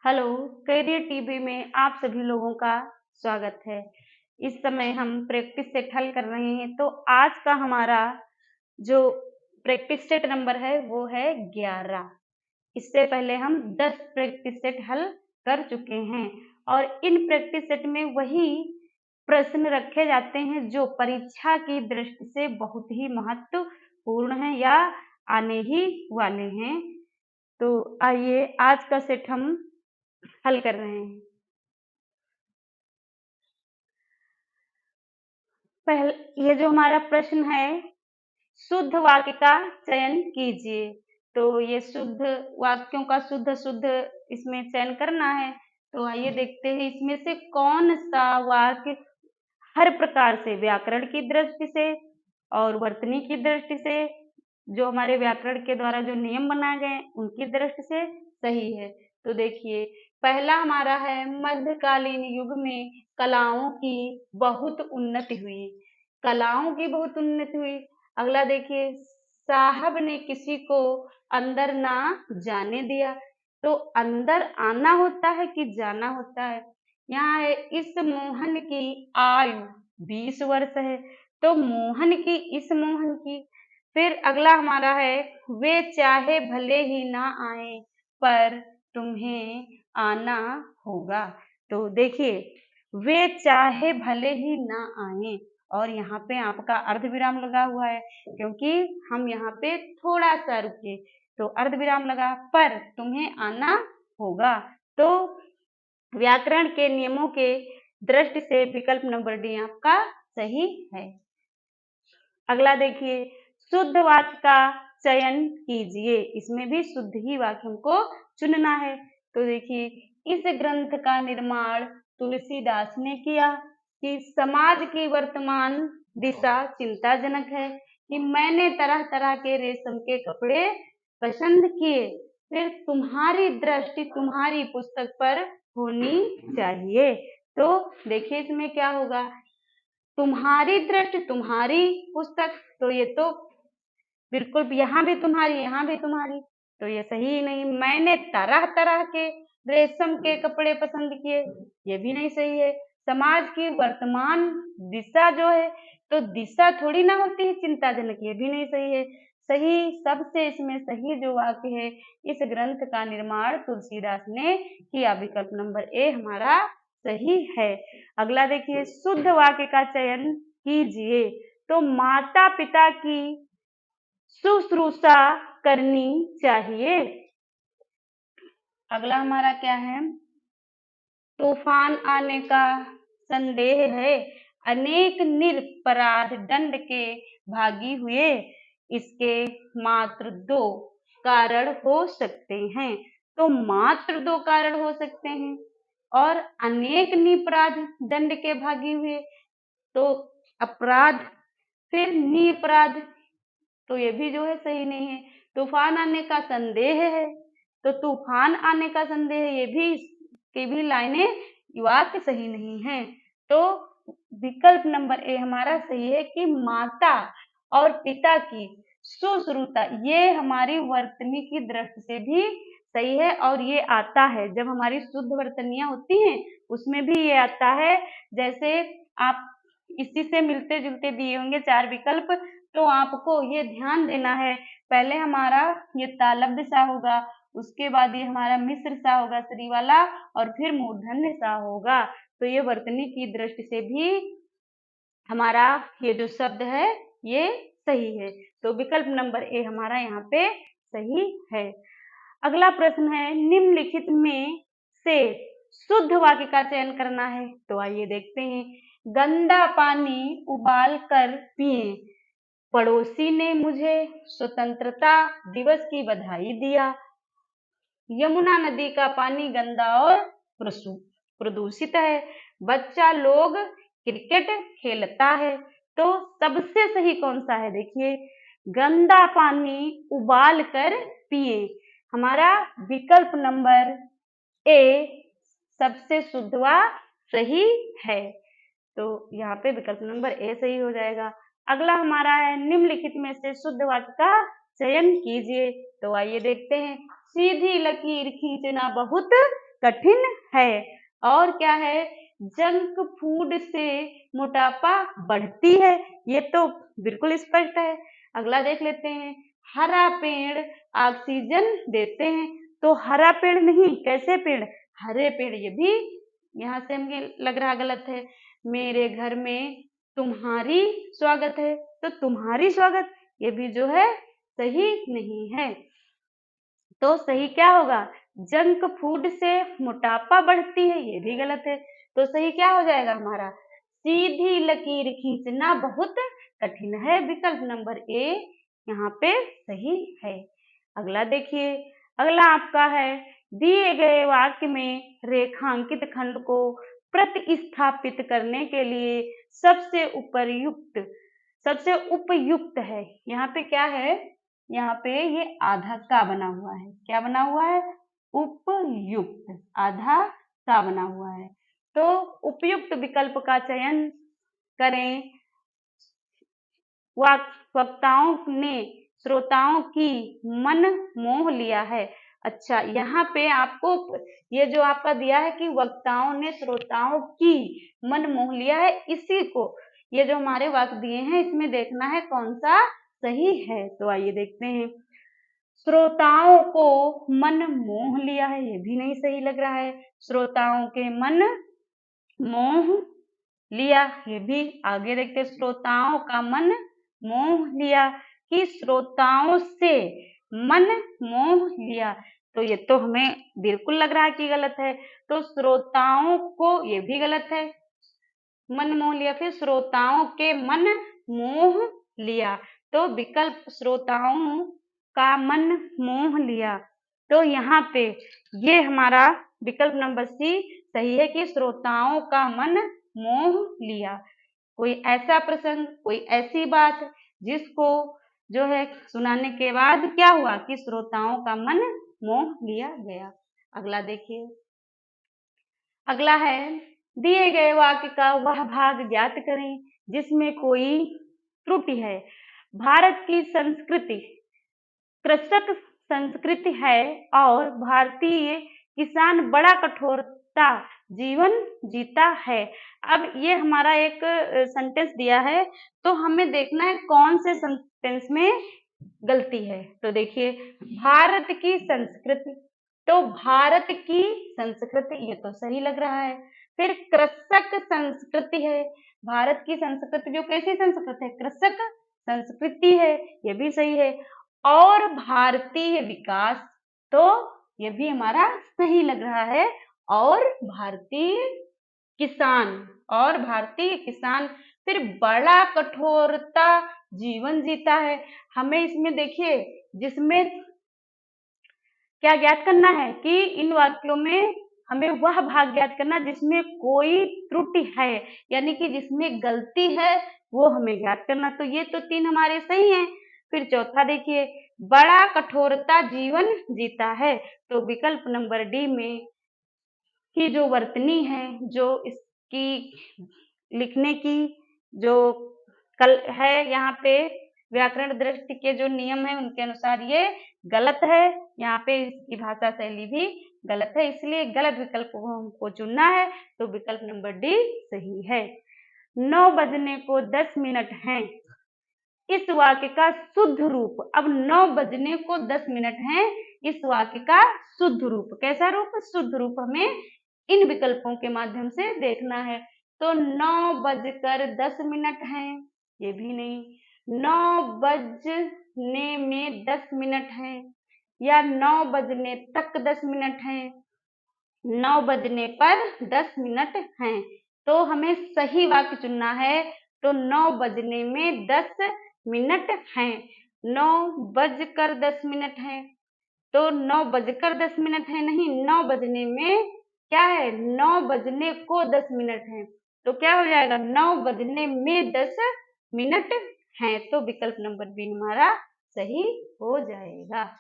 Hello, career TV में आप सभी लोगों का स्वागत है। इस समय हम प्रैक्टिस सेट हल कर रहे हैं, तो आज का हमारा जो प्रैक्टिस सेट नंबर है वो है 11। इससे पहले हम 10 प्रैक्टिस सेट हल कर चुके हैं और इन प्रैक्टिस सेट में वही प्रश्न रखे जाते हैं जो परीक्षा की दृष्टि से बहुत ही महत्वपूर्ण है या आने ही वाले हैं। तो आइए आज का सेट हम हल कर रहे हैं। ये जो हमारा प्रश्न है, शुद्ध वाक्य का चयन कीजिए। तो ये शुद्ध वाक्यों का शुद्ध इसमें चयन करना है। तो आइए देखते हैं इसमें से कौन सा वाक्य हर प्रकार से व्याकरण की दृष्टि से और वर्तनी की दृष्टि से, जो हमारे व्याकरण के द्वारा जो नियम बनाए गए उनकी दृष्टि से सही है। तो देखिए, पहला हमारा है मध्यकालीन युग में कलाओं की बहुत उन्नति हुई। कलाओं की बहुत उन्नति हुई। अगला देखिए, साहब ने किसी को अंदर ना जाने दिया। तो अंदर आना होता है कि जाना होता है। यहाँ है इस मोहन की आयु 20 वर्ष है। तो मोहन की, इस मोहन की। फिर अगला हमारा है, वे चाहे भले ही ना आए पर तुम्हें आना होगा। तो देखिए, वे चाहे भले ही ना आए, और यहाँ पे आपका अर्ध विराम लगा हुआ है क्योंकि हम यहाँ पे थोड़ा सा रुके, तो अर्ध विराम लगा, पर तुम्हें आना होगा। तो व्याकरण के नियमों के दृष्टि से विकल्प नंबर डी आपका सही है। अगला देखिए, शुद्ध वाक्य का चयन कीजिए। इसमें भी शुद्ध ही वाक्य हमको चुनना है। तो देखिए, इस ग्रंथ का निर्माण तुलसीदास ने किया कि समाज की वर्तमान दिशा चिंताजनक है, कि मैंने तरह तरह के रेशम के कपड़े पसंद किए। फिर तुम्हारी दृष्टि तुम्हारी पुस्तक पर होनी चाहिए। तो देखिए इसमें क्या होगा, तुम्हारी दृष्टि तुम्हारी पुस्तक। तो ये तो बिल्कुल, यहाँ भी तुम्हारी यहाँ भी तुम्हारी, तो ये सही ही नहीं। मैंने तरह तरह के रेशम के कपड़े पसंद किए, ये भी नहीं सही है। समाज की वर्तमान दिशा जो है, तो दिशा थोड़ी ना होती है चिंताजनक, ये भी नहीं सही है। सही, सबसे इसमें सही जो वाक्य है, इस ग्रंथ का निर्माण तुलसीदास ने किया। विकल्प नंबर ए हमारा सही है। अगला देखिए, शुद्ध वाक्य का चयन कीजिए। तो माता पिता की शुश्रूषा करनी चाहिए। अगला हमारा क्या है, तूफान आने का संदेह है, अनेक निरपराध दंड के भागी हुए, इसके मात्र 2 कारण हो सकते हैं। तो मात्र 2 कारण हो सकते हैं और अनेक निरपराध दंड के भागी हुए, तो अपराध, फिर निरपराध, तो ये भी जो है सही नहीं है। तूफान आने का संदेह है, तो तूफान आने का संदेह, ये भी की भी लाइनें वाक्य सही नहीं है। तो विकल्प नंबर ए हमारा सही है कि माता और पिता की शुश्रूषा, ये हमारी वर्तनी की दृष्टि से भी सही है। और ये आता है जब हमारी शुद्ध वर्तनियां होती हैं, उसमें भी ये आता है। जैसे आप इसी से मिलते जुलते दिए होंगे 4 विकल्प, तो आपको ये ध्यान देना है, पहले हमारा ये तालव्य सा होगा, उसके बाद ये हमारा मिश्र सा होगा श्री वाला, और फिर मूर्धन्य सा होगा। तो ये वर्तनी की दृष्टि से भी हमारा ये जो शब्द है ये सही है। तो विकल्प नंबर ए हमारा यहाँ पे सही है। अगला प्रश्न है, निम्नलिखित में से शुद्ध वाक्य का चयन करना है। तो आइए देखते हैं, गंदा पानी उबाल कर पिए, पड़ोसी ने मुझे स्वतंत्रता दिवस की बधाई दिया, यमुना नदी का पानी गंदा और प्रदूषित है, बच्चा लोग क्रिकेट खेलता है। तो सबसे सही कौन सा है, देखिए, गंदा पानी उबाल कर पिए। हमारा विकल्प नंबर ए सबसे शुद्ध व सही है। तो यहाँ पे विकल्प नंबर ए सही हो जाएगा। अगला हमारा है, निम्नलिखित में से शुद्ध वाक्य का चयन कीजिए। तो आइए देखते हैं, सीधी लकीर खींचना बहुत कठिन है। और क्या है, जंक फूड से मोटापा बढ़ती है, ये तो बिल्कुल स्पष्ट है। अगला देख लेते हैं, हरा पेड़ ऑक्सीजन देते हैं। तो हरा पेड़ नहीं, कैसे पेड़, हरे पेड़, ये भी यहाँ से हमें लग रहा गलत है। मेरे घर में तुम्हारी स्वागत है, तो तुम्हारी स्वागत, ये भी जो है सही नहीं है। तो सही क्या होगा, जंक फूड से मोटापा बढ़ती है, ये भी गलत है। तो सही क्या हो जाएगा हमारा, सीधी लकीर खींचना बहुत कठिन है, विकल्प नंबर ए यहाँ पे सही है। अगला देखिए, अगला आपका है, दिए गए वाक्य में रेखांकित खंड को प्रतिस्थापित करने के लिए सबसे उपयुक्त है। यहाँ पे क्या है, यहाँ पे ये आधा का बना हुआ है, क्या बना हुआ है, उपयुक्त, आधा का बना हुआ है। तो उपयुक्त विकल्प का चयन करें। वक्ताओं ने श्रोताओं की मन मोह लिया है। अच्छा, यहाँ पे आपको ये जो आपका दिया है कि वक्ताओं ने श्रोताओं की मन मोह लिया है, इसी को ये जो हमारे वाक्य दिए हैं इसमें देखना है कौन सा सही है। तो आइए देखते हैं, श्रोताओं को मन मोह लिया है, ये भी नहीं सही लग रहा है। श्रोताओं के मन मोह लिया, ये भी आगे देखते, श्रोताओं का मन मोह लिया कि श्रोताओं से मन मोह लिया, तो ये तो हमें बिल्कुल लग रहा है कि गलत है। तो श्रोताओं को, ये भी गलत है, मन मोह लिया, फिर श्रोताओं के मन मोह लिया, तो विकल्प श्रोताओं का मन मोह लिया। तो यहाँ पे ये हमारा विकल्प नंबर सी सही है कि श्रोताओं का मन मोह लिया। कोई ऐसा प्रसंग, कोई ऐसी बात जिसको जो है सुनाने के बाद क्या हुआ कि श्रोताओं का मन मोह लिया गया। अगला देखिए, अगला है, दिए गए वाक्य का वह भाग ज्ञात करें जिसमें कोई त्रुटि है। भारत की संस्कृति कृषक संस्कृति है और भारतीय किसान बड़ा कठोरता जीवन जीता है। अब ये हमारा एक सेंटेंस दिया है, तो हमें देखना है कौन से सेंटेंस में गलती है। तो देखिए, भारत की संस्कृति, तो भारत की संस्कृति ये तो सही लग रहा है। फिर कृषक संस्कृति है, भारत की संस्कृति जो कैसी संस्कृति है, कृषक संस्कृति है, ये भी सही है। और भारतीय विकास, तो ये भी हमारा सही लग रहा है। और भारतीय किसान फिर बड़ा कठोरता जीवन जीता है। हमें इसमें देखिए, जिसमें क्या ज्ञात करना है कि इन वाक्यों में हमें वह भाग ज्ञात करना जिसमें कोई त्रुटि है, यानी कि जिसमें गलती है वो हमें ज्ञात करना। तो ये तो तीन हमारे सही हैं। फिर चौथा देखिए, बड़ा कठोरता जीवन जीता है, तो विकल्प नंबर डी में की जो वर्तनी है, जो इसकी लिखने की जो कल है, यहाँ पे व्याकरण दृष्टि के जो नियम है उनके अनुसार ये गलत है। यहाँ पे इसकी भाषा शैली भी गलत है, इसलिए गलत विकल्प को हमको चुनना है। तो विकल्प नंबर डी सही है। 9 बजने को 10 मिनट हैं, इस वाक्य का शुद्ध रूप। अब 9 बजने को 10 मिनट हैं, इस वाक्य का शुद्ध रूप, कैसा रूप, शुद्ध रूप हमें इन विकल्पों के माध्यम से देखना है। तो 9 बजकर 10 मिनट हैं, ये भी नहीं। 9 बजने में 10 मिनट हैं, या 9 बजने तक 10 मिनट हैं, 9 बजने पर 10 मिनट हैं। तो हमें सही वाक्य चुनना है। तो 9 बजने में 10 मिनट हैं, 9 बजकर 10 मिनट हैं, तो 9 बजकर 10 मिनट है नहीं, 9 बजने में क्या है, 9 बजने को 10 मिनट है, तो क्या हो जाएगा, 9 बजने में 10 मिनट हैं। तो विकल्प नंबर बी हमारा सही हो जाएगा।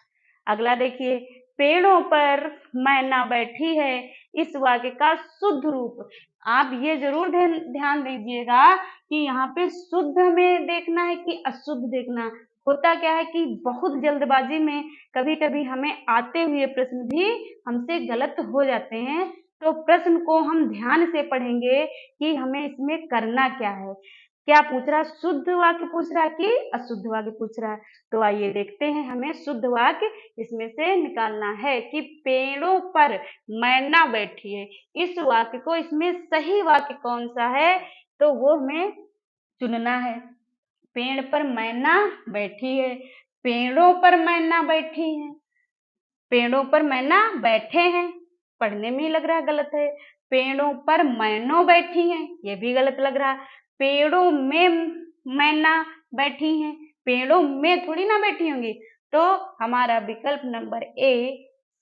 अगला देखिए, पेड़ों पर मैना बैठी है, इस वाक्य का शुद्ध रूप। आप ये जरूर ध्यान दीजिएगा कि यहाँ पे शुद्ध में देखना है कि अशुद्ध देखना। होता क्या है कि बहुत जल्दबाजी में कभी कभी हमें आते हुए प्रश्न भी हमसे गलत हो जाते हैं, तो प्रश्न को हम ध्यान से पढ़ेंगे कि हमें इसमें करना क्या है। क्या पूछ रहा है, शुद्ध वाक्य पूछ रहा है कि अशुद्ध वाक्य पूछ रहा है। तो आइए देखते हैं, हमें शुद्ध वाक्य इसमें से निकालना है कि पेड़ों पर मैना बैठी है। इस वाक्य को, इसमें सही वाक्य कौन सा है तो वो हमें चुनना है। पेड़ पर मैना बैठी है, पेड़ों पर मैना बैठी है, पेड़ों पर मैना बैठे हैं, पढ़ने में ही लग रहा है गलत है। पेड़ों पर मैनो बैठी हैं, ये भी गलत लग रहा है। पेड़ों में मैना बैठी हैं, पेड़ों में थोड़ी ना बैठी होंगी। तो हमारा विकल्प नंबर ए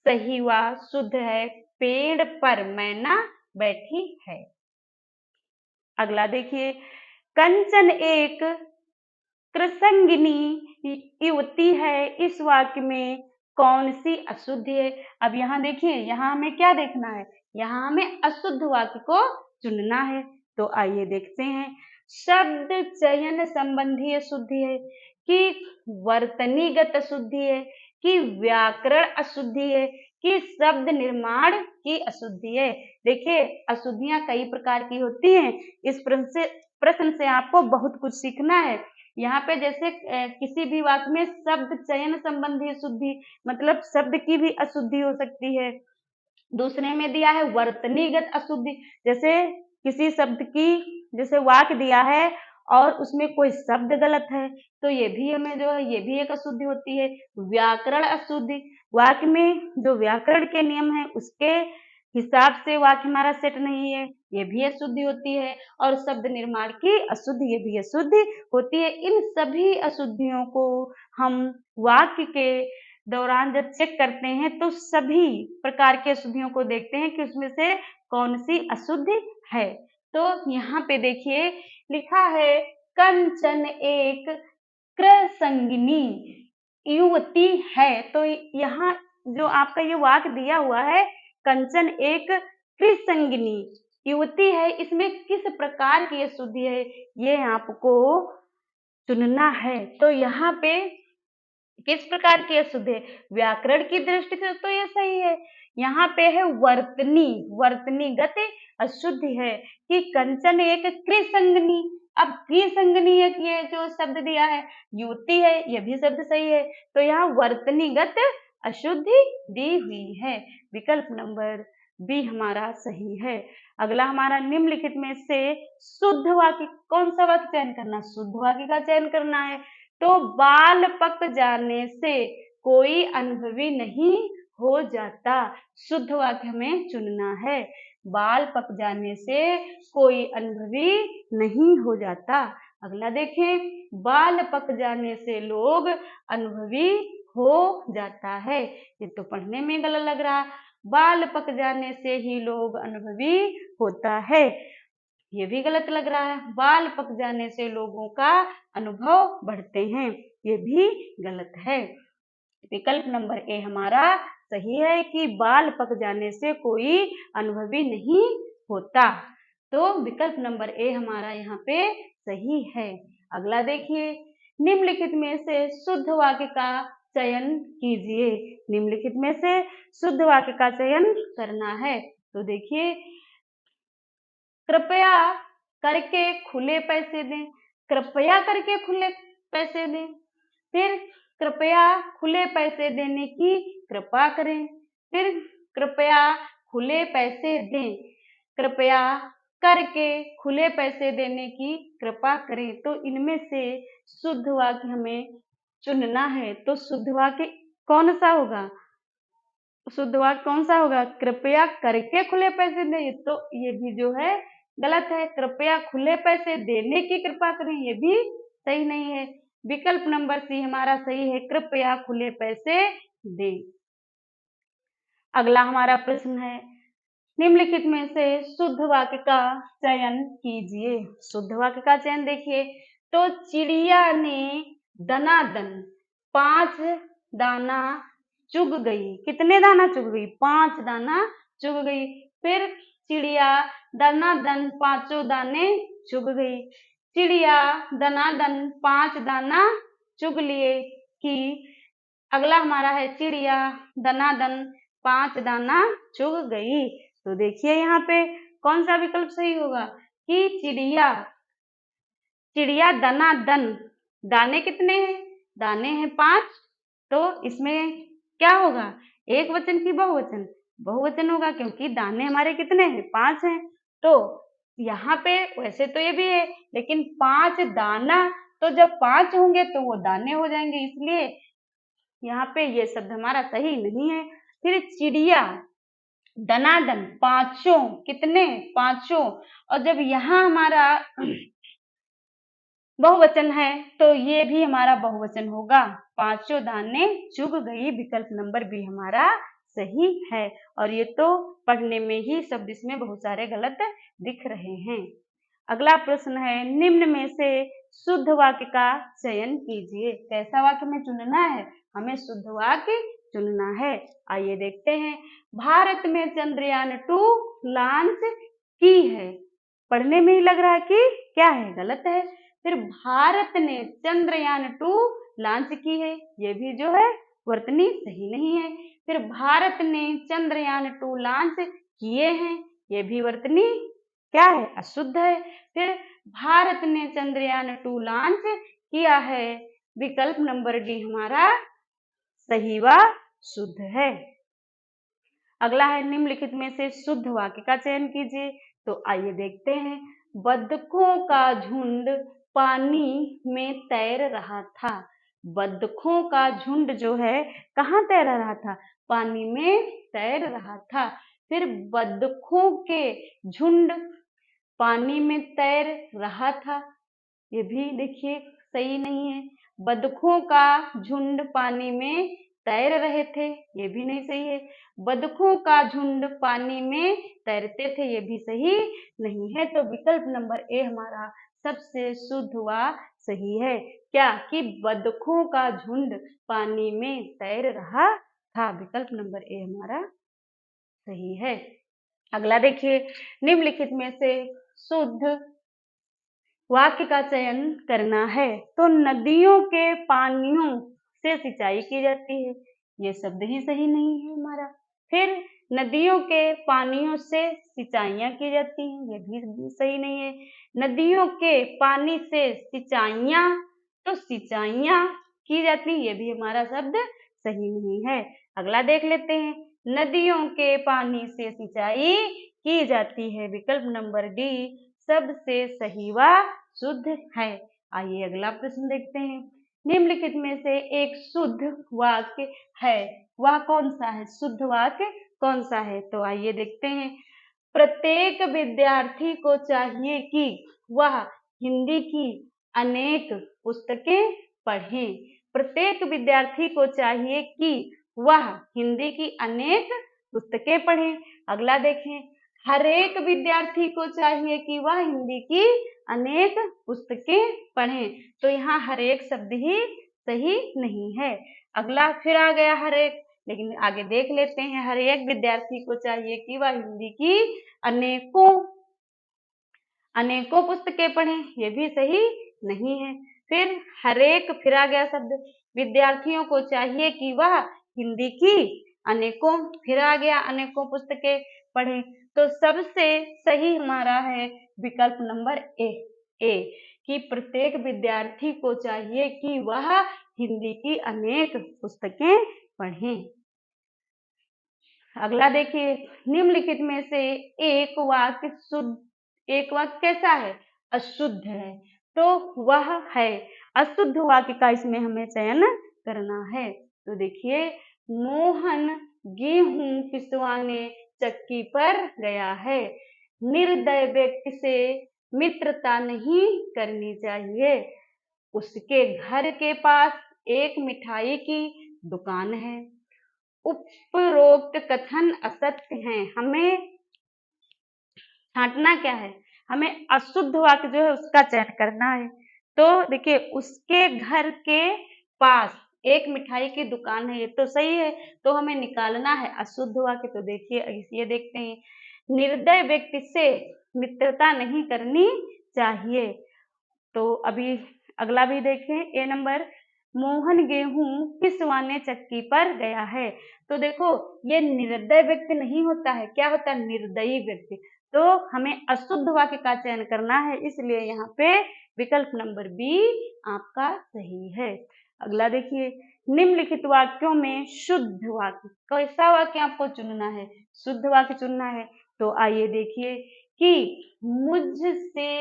सही व शुद्ध है, पेड़ पर मैना बैठी है। अगला देखिए, कंचन एक कृसंगिनी युवती है, इस वाक्य में कौन सी अशुद्ध है। अब यहाँ देखिए, यहाँ हमें क्या देखना है, यहाँ हमें अशुद्ध वाक्य को चुनना है। तो आइए देखते हैं, शब्द चयन संबंधी अशुद्धि है कि वर्तनीगत अशुद्धि है कि व्याकरण अशुद्धि है कि शब्द निर्माण की अशुद्धि है। देखिए, अशुद्धियां कई प्रकार की होती हैं। इस प्रश्न से आपको बहुत कुछ सीखना है। यहाँ पे जैसे किसी भी वाक्य में शब्द चयन संबंधी अशुद्धि, मतलब शब्द की भी अशुद्धि हो सकती है। दूसरे में दिया है वर्तनीगत अशुद्धि, जैसे किसी शब्द की, जैसे वाक्य दिया है और उसमें कोई शब्द गलत है, तो ये भी हमें जो है, ये भी एक अशुद्धि होती है। व्याकरण अशुद्धि, वाक्य में जो व्याकरण के नियम है उसके हिसाब से वाक्य हमारा सेट नहीं है, ये भी अशुद्धि होती है। और शब्द निर्माण की अशुद्धि, ये भी अशुद्धि होती है। इन सभी अशुद्धियों को हम वाक्य के दौरान जब चेक करते हैं तो सभी प्रकार के अशुद्धियों को देखते हैं कि उसमें से कौन सी अशुद्धि है। तो यहाँ पे देखिए लिखा है, कंचन एक कृसंगिनी युवती है। तो यहाँ जो आपका ये वाक्य दिया हुआ है, कंचन एक कृसंगिनी युवती है, इसमें किस प्रकार की अशुद्धि है ये आपको चुनना है। तो यहाँ पे किस प्रकार की अशुद्ध है, व्याकरण की दृष्टि से तो ये सही है। यहाँ पे है वर्तनीगत अशुद्धि है कि कंचन एक कृसंगनी। अब कृसंगनी एक ये जो शब्द दिया है, युवती है, ये भी शब्द सही है। तो यहाँ वर्तनीगत अशुद्धि दी हुई है, विकल्प नंबर बी हमारा सही है। अगला हमारा निम्नलिखित में से शुद्ध वाक्य, कौन सा वाक्य चयन करना, शुद्ध वाक्य का चयन करना है। तो बाल पक जाने से कोई अनुभवी नहीं हो जाता, शुद्ध वाक्य हमें चुनना है। बाल पक जाने से कोई अनुभवी नहीं हो जाता। अगला देखें, बाल पक जाने से लोग अनुभवी हो जाता है, ये तो पढ़ने में गलत लग रहा। बाल पक जाने से ही लोग अनुभवी होता है, ये भी गलत लग रहा है। बाल पक जाने से लोगों का अनुभव बढ़ते हैं, ये भी गलत है। विकल्प नंबर ए हमारा सही है कि बाल पक जाने से कोई अनुभवी नहीं होता। तो विकल्प नंबर ए हमारा यहाँ पे सही है। अगला देखिए, निम्नलिखित में से शुद्ध वाक्य का चयन कीजिए। निम्नलिखित में से शुद्ध वाक्य का चयन करना है। तो देखिए, कृपया करके खुले पैसे दें, कृपया करके खुले पैसे दें, फिर कृपया खुले पैसे देने की कृपा करें, फिर कृपया खुले पैसे दें, कृपया करके खुले पैसे देने की कृपा करें। तो इनमें से शुद्ध वाक्य हमें चुनना है। तो शुद्ध वाक्य कौन सा होगा, शुद्ध वाक्य कौन सा होगा, कृपया करके खुले पैसे दें, तो ये भी जो है गलत है। कृपया खुले पैसे देने की कृपा करें, ये भी सही नहीं है। विकल्प नंबर सी हमारा सही है, कृपया खुले पैसे दें। अगला हमारा प्रश्न है, निम्नलिखित में से शुद्ध वाक्य का चयन कीजिए। शुद्ध वाक्य का चयन देखिए, तो चिड़िया ने दनादन 5 दाना चुग गई, कितने दाना चुग गई, 5 दाना चुग गई। फिर चिड़िया दनादन 5 दाने चुग गई, चिड़िया दनादन 5 दाना चुग लिए कि। अगला हमारा है चिड़िया दनादन 5 दाना चुग गई। तो देखिए यहाँ पे कौन सा विकल्प सही होगा कि चिड़िया। चिड़िया दनादन, दाने कितने हैं? दाने हैं 5। तो इसमें क्या होगा? एक वचन की बहुवचन? बहुवचन होगा, क्योंकि दाने हमारे कितने हैं? 5 हैं। तो यहाँ पे वैसे तो ये भी है, लेकिन 5 दाना, तो जब 5 होंगे तो वो दाने हो जाएंगे, इसलिए यहाँ पे ये शब्द हमारा सही नहीं है। फिर चिड़िया दनादन पांचों, कितने? 5। और जब यहाँ हमारा बहुवचन है तो ये भी हमारा बहुवचन होगा। 5 दाने चुग गई, विकल्प नंबर बी हमारा सही है। और ये तो पढ़ने में ही शब्द इसमें बहुत सारे गलत दिख रहे हैं। अगला प्रश्न है, निम्न में से शुद्ध वाक्य का चयन कीजिए। कैसा वाक्य में चुनना है? हमें शुद्ध वाक्य चुनना है। आइए देखते हैं। भारत में चंद्रयान 2 लॉन्च की है। पढ़ने में ही लग रहा है कि क्या है? गलत है। फिर भारत ने चंद्रयान 2 लॉन्च की है, ये भी जो है वर्तनी सही नहीं है। फिर भारत ने चंद्रयान 2 लॉन्च किए हैं, ये भी वर्तनी क्या है? अशुद्ध है। फिर भारत ने चंद्रयान 2 लॉन्च किया है, विकल्प नंबर डी हमारा सही व शुद्ध है। अगला है, निम्नलिखित में से शुद्ध वाक्य का चयन कीजिए। तो आइए देखते हैं। बतखों का झुंड पानी में तैर रहा था। बतखों का झुंड जो है कहाँ तैर रहा था? पानी में तैर रहा था। फिर बतखों के झुंड पानी में तैर रहा था, ये भी देखिए सही नहीं है। बतखों का झुंड पानी में तैर रहे थे, ये भी नहीं सही है। बतखों का झुंड पानी में तैरते थे, ये भी सही नहीं है। तो विकल्प नंबर ए हमारा सबसे शुद्ध व सही है। क्या? कि बतखों का झुंड पानी में तैर रहा था। विकल्प नंबर ए हमारा सही है। अगला देखिए, निम्नलिखित में से शुद्ध वाक्य का चयन करना है। तो नदियों के पानियों से सिंचाई की जाती है, ये शब्द ही सही नहीं है हमारा। फिर नदियों के पानियों से सिंचाइयां की जाती हैं, ये भी सही नहीं है। नदियों के पानी से सिंचाइयां, तो सिंचाइयां की जाती, ये भी हमारा शब्द सही नहीं है। अगला देख लेते हैं। नदियों के पानी से सिंचाई की जाती है, विकल्प नंबर डी सबसे सही व शुद्ध है। आइए अगला प्रश्न देखते हैं। निम्नलिखित में से एक शुद्ध वाक्य है, वह कौन सा है? शुद्ध वाक्य कौन सा है? तो आइए देखते हैं। प्रत्येक विद्यार्थी को चाहिए कि वह हिंदी की अनेक पुस्तकें पढ़े। प्रत्येक विद्यार्थी को चाहिए कि वह हिंदी की अनेक पुस्तकें पढ़े। अगला देखें, हर एक विद्यार्थी को चाहिए कि वह हिंदी की अनेक पुस्तकें पढ़ें। तो यहाँ हर एक शब्द ही सही नहीं है। अगला फिर आ गया हर एक, लेकिन आगे देख लेते हैं। हर एक विद्यार्थी को चाहिए कि वह हिंदी की अनेकों पुस्तकें पढ़ें, ये भी सही नहीं है। फिर हर एक, फिर आ गया शब्द, विद्यार्थियों को चाहिए कि वह हिंदी की अनेकों, फिर आ गया अनेकों पुस्तकें पढ़ें। तो सबसे सही हमारा है विकल्प नंबर ए कि प्रत्येक विद्यार्थी को चाहिए कि वह हिंदी की अनेक पुस्तकें पढ़ें। अगला देखिए, निम्नलिखित में से एक वाक्य कैसा है? अशुद्ध है। तो वह है, अशुद्ध वाक्य का इसमें हमें चयन करना है। तो देखिए, मोहन गेहूं पिसवाने चक्की पर गया है। निर्दय व्यक्ति से मित्रता नहीं करनी चाहिए। उसके घर के पास एक मिठाई की दुकान है। उपरोक्त कथन असत्य हैं, हमें छांटना क्या है? हमें अशुद्ध वाक्य जो है उसका चयन करना है। तो देखिए, उसके घर के पास एक मिठाई की दुकान है, ये तो सही है। तो हमें निकालना है अशुद्ध वाक्य। तो देखिए, ये देखते हैं, निर्दय व्यक्ति से मित्रता नहीं करनी चाहिए। तो अभी अगला भी देखें, ए नंबर, मोहन गेहूं पिसवाने चक्की पर गया है। तो देखो ये निर्दय व्यक्ति नहीं होता है, क्या होता है, निर्दयी व्यक्ति। तो हमें अशुद्ध वाक्य का चयन करना है, इसलिए यहाँ पे विकल्प नंबर बी आपका सही है। अगला देखिए, निम्नलिखित वाक्यों में शुद्ध वाक्य, कैसा वाक्य आपको चुनना है, शुद्ध वाक्य चुनना है। तो आइए देखिए कि मुझसे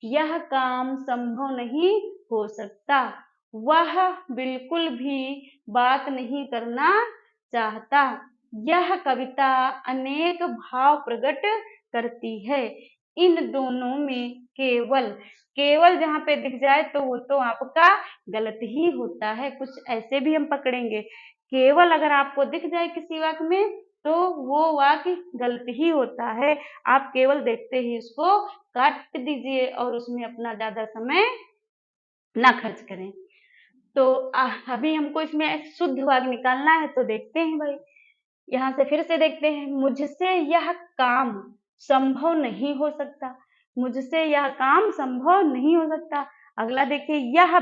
यह काम संभव नहीं हो सकता, वह बिल्कुल भी बात नहीं करना चाहता, यह कविता अनेक भाव प्रकट करती है, इन दोनों में केवल, केवल जहाँ पे दिख जाए तो वो तो आपका गलत ही होता है। कुछ ऐसे भी हम पकड़ेंगे, केवल अगर आपको दिख जाए किसी वाक्य में तो वो वाक्य गलत ही होता है। आप केवल देखते ही उसको काट दीजिए और उसमें अपना ज्यादा समय ना खर्च करें। तो अभी हमको इसमें शुद्ध वाक्य निकालना है, तो देखते हैं भाई, यहाँ से फिर से देखते हैं, मुझसे यह काम संभव नहीं हो सकता, मुझसे यह काम संभव नहीं हो सकता। अगला देखिए, यह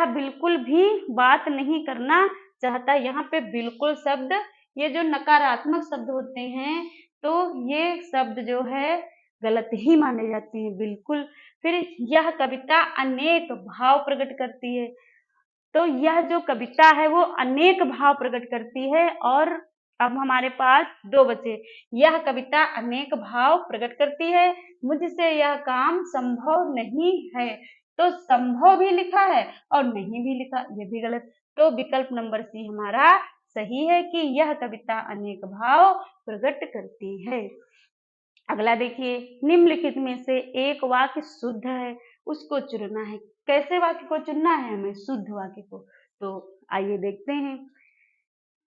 बिल्कुल भी बात नहीं करना चाहता। यहाँ पे बिल्कुल शब्द, ये जो नकारात्मक शब्द होते हैं तो ये शब्द जो है गलत ही माने जाते हैं, बिल्कुल। फिर यह कविता अनेक भाव प्रकट करती है, तो यह जो कविता है वो अनेक भाव प्रकट करती है। और अब हमारे पास दो बचे, यह कविता अनेक भाव प्रकट करती है, मुझसे यह काम संभव नहीं है। तो संभव भी लिखा है और नहीं भी लिखा, ये भी गलत। तो विकल्प नंबर सी हमारा सही है कि यह कविता अनेक भाव प्रकट करती है। अगला देखिए, निम्नलिखित में से एक वाक्य शुद्ध है, उसको चुनना है। कैसे वाक्य को चुनना है हमें, शुद्ध वाक्य को। तो आइए देखते हैं,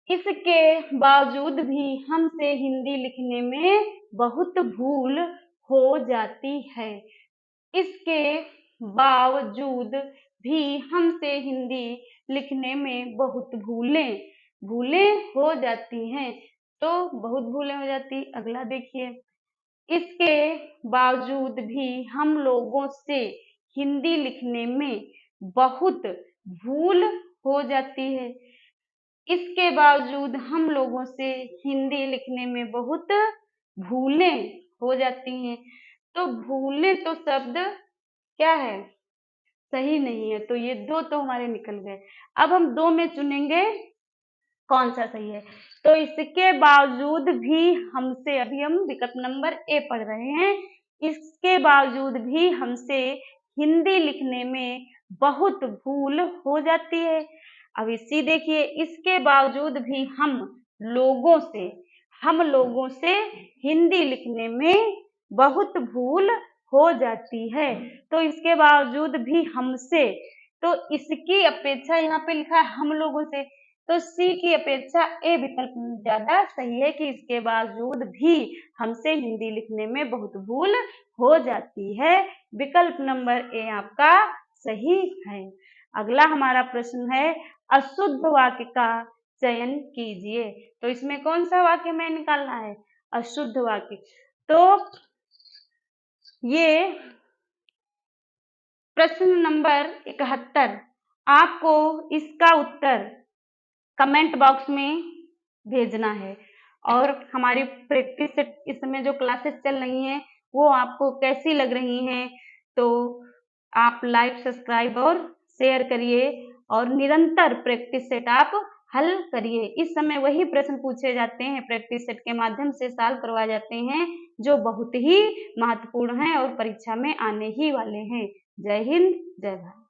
इसके बावजूद भी हमसे हिंदी लिखने में बहुत भूल हो जाती है, इसके बावजूद भी हमसे हिंदी लिखने में बहुत भूलें हो जाती हैं। तो बहुत भूलें हो जाती। अगला देखिए, इसके बावजूद भी हम लोगों से हिंदी लिखने में बहुत भूल हो जाती है, इसके बावजूद हम लोगों से हिंदी लिखने में बहुत भूलें हो जाती हैं। तो भूलें तो शब्द क्या है, सही नहीं है, तो ये दो तो हमारे निकल गए। अब हम दो में चुनेंगे कौन सा सही है। तो इसके बावजूद भी हमसे, अभी हम विकल्प नंबर ए पढ़ रहे हैं, इसके बावजूद भी हमसे हिंदी लिखने में बहुत भूल हो जाती है। अब इसी देखिए, इसके बावजूद भी हम लोगों से हिंदी लिखने में बहुत भूल हो जाती है। तो इसके बावजूद भी हमसे, तो इसकी अपेक्षा यहाँ पे लिखा है हम लोगों से, तो सी की अपेक्षा ए विकल्प ज्यादा सही है कि इसके बावजूद भी हमसे हिंदी लिखने में बहुत भूल हो जाती है। विकल्प नंबर ए आपका सही है। अगला हमारा प्रश्न है, अशुद्ध वाक्य का चयन कीजिए। तो इसमें कौन सा वाक्य हमें निकालना है, अशुद्ध वाक्य। तो ये प्रश्न नंबर 71, आपको इसका उत्तर कमेंट बॉक्स में भेजना है। और हमारी प्रैक्टिस सेट इस समय जो क्लासेस चल रही हैं वो आपको कैसी लग रही हैं, तो आप लाइक, सब्सक्राइब और शेयर करिए और निरंतर प्रैक्टिस सेट आप हल करिए। इस समय वही प्रश्न पूछे जाते हैं, प्रैक्टिस सेट के माध्यम से सॉल्व करवाए जाते हैं, जो बहुत ही महत्वपूर्ण हैं और परीक्षा में आने ही वाले हैं। जय हिंद, जय भारत।